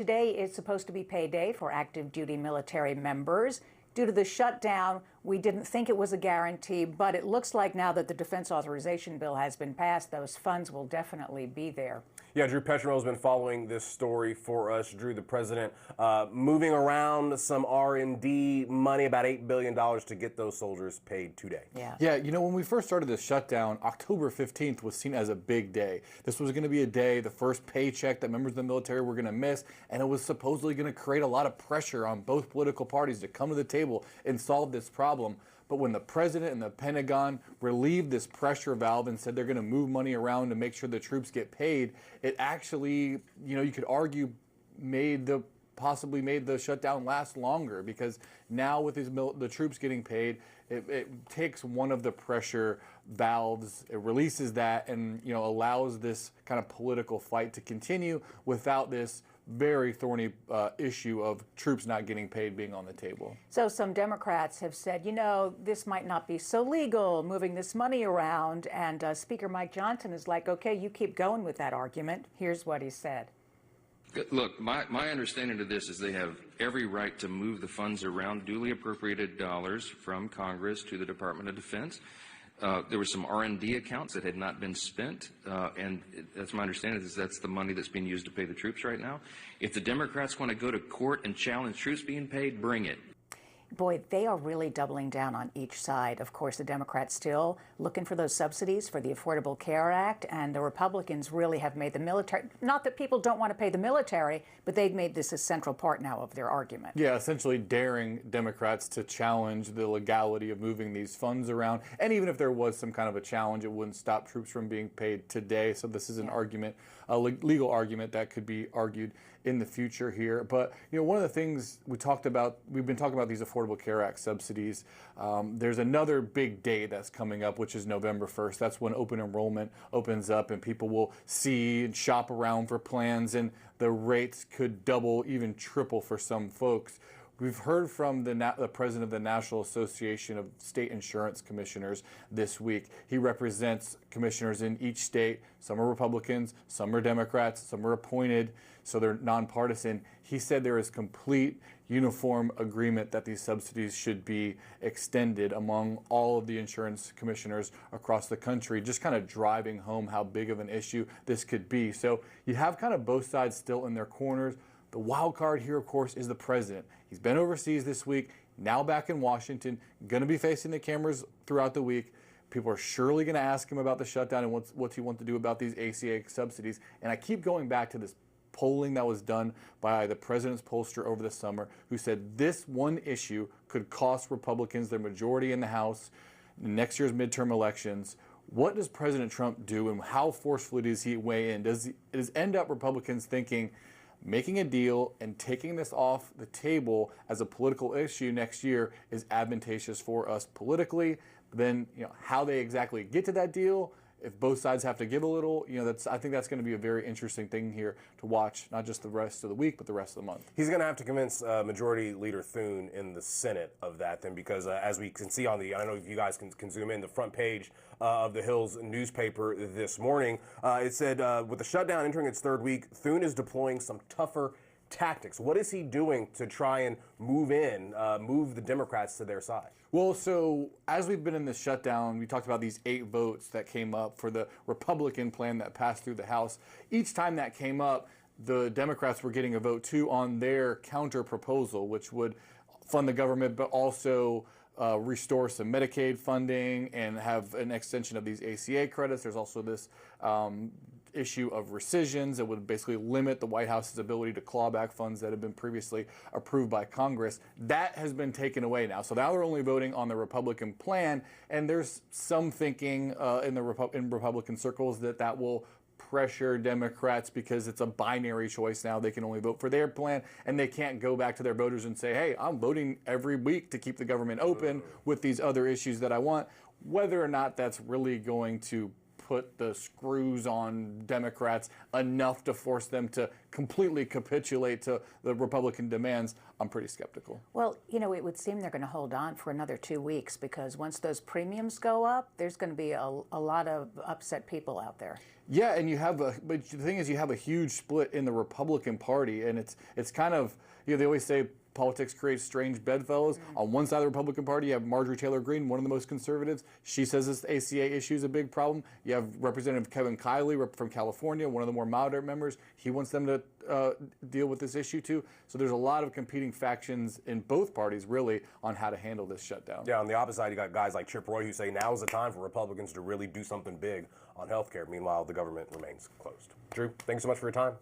Today is supposed to be payday for active duty military members. Due to the shutdown, we didn't think it was a guarantee, but it looks like now that the defense authorization bill has been passed, those funds will definitely be there. Yeah, Drew Petrell has been following this story for us. Drew, the president moving around some R&D money, about $8 billion to get those soldiers paid today. Yeah, you know, when we first started this shutdown, October 15th was seen as a big day. This was going to be a day, the first paycheck that members of the military were going to miss, and it was supposedly going to create a lot of pressure on both political parties to come to the table and solve this problem. But when the president and the Pentagon relieved this pressure valve and said they're going to move money around to make sure the troops get paid, it actually, you know, you could argue possibly made the shutdown last longer, because now with the troops getting paid, it takes one of the pressure valves, it releases that, and allows this kind of political fight to continue without this very thorny issue of troops not getting paid being on the table. So some Democrats have said, this might not be so legal, moving this money around. And Speaker Mike Johnson is like, okay, you keep going with that argument. Here's what he said. Look, my understanding of this is they have every right to move the funds around, duly appropriated dollars from Congress to the Department of Defense. There were some R&D accounts that had not been spent, and that's my understanding is that's the money that's being used to pay the troops right now. If the Democrats want to go to court and challenge troops being paid, bring it. Boy, they are really doubling down on each side. Of course, the Democrats still looking for those subsidies for the Affordable Care Act, and the Republicans really have made the military, not that people don't want to pay the military, but they've made this a central part now of their argument. Yeah, essentially daring Democrats to challenge the legality of moving these funds around. And even if there was some kind of a challenge, it wouldn't stop troops from being paid today. So this is an argument, a legal argument that could be argued in the future here. But one of the things we've been talking about these Affordable Care Act subsidies. There's another big day that's coming up, which is November 1st. That's when open enrollment opens up and people will see and shop around for plans, and the rates could double, even triple for some folks. We've heard from the president of the National Association of State Insurance Commissioners this week. He represents commissioners in each state. Some are Republicans, some are Democrats, some are appointed, so they're nonpartisan. He said there is complete uniform agreement that these subsidies should be extended among all of the insurance commissioners across the country, just kind of driving home how big of an issue this could be. So you have kind of both sides still in their corners. The wild card here, of course, is the president. He's been overseas this week, now back in Washington, going to be facing the cameras throughout the week. People are surely going to ask him about the shutdown and what he wants to do about these ACA subsidies. And I keep going back to this polling that was done by the president's pollster over the summer, who said this one issue could cost Republicans their majority in the House in next year's midterm elections. What does President Trump do, and how forcefully does he weigh in? Does end up Republicans thinking making a deal and taking this off the table as a political issue next year is advantageous for us politically? Then how they exactly get to that deal, if both sides have to give a little, I think that's going to be a very interesting thing here to watch, not just the rest of the week, but the rest of the month. He's going to have to convince Majority Leader Thune in the Senate of that then, because as we can see on I don't know if you guys can zoom in, the front page of the Hill's newspaper this morning, it said, with the shutdown entering its third week, Thune is deploying some tougher tactics. What is he doing to try and move the Democrats to their side? Well, so as we've been in this shutdown, we talked about these 8 votes that came up for the Republican plan that passed through the House. Each time that came up, the Democrats were getting a vote too on their counter proposal, which would fund the government, but also restore some Medicaid funding and have an extension of these ACA credits. There's also this issue of rescissions that would basically limit the White House's ability to claw back funds that have been previously approved by Congress. That has been taken away now. So now they're only voting on the Republican plan, and there's some thinking in Republican circles that will pressure Democrats because it's a binary choice now. They can only vote for their plan, and they can't go back to their voters and say, hey, I'm voting every week to keep the government open with these other issues that I want. Whether or not that's really going to put the screws on Democrats enough to force them to completely capitulate to the Republican demands, I'm pretty skeptical. Well, it would seem they're going to hold on for another 2 weeks because once those premiums go up, there's going to be a lot of upset people out there. Yeah, and but the thing is, you have a huge split in the Republican Party, and it's kind of, they always say politics creates strange bedfellows. On one side of the Republican Party, you have Marjorie Taylor Greene, one of the most conservatives. She says this ACA issue is a big problem. You have Representative Kevin Kiley from California, one of the more moderate members. He wants them to deal with this issue too. So there's a lot of competing factions in both parties, really, on how to handle this shutdown. Yeah, on the opposite side, you got guys like Chip Roy who say now is the time for Republicans to really do something big on health care. Meanwhile, the government remains closed. Drew, thanks so much for your time.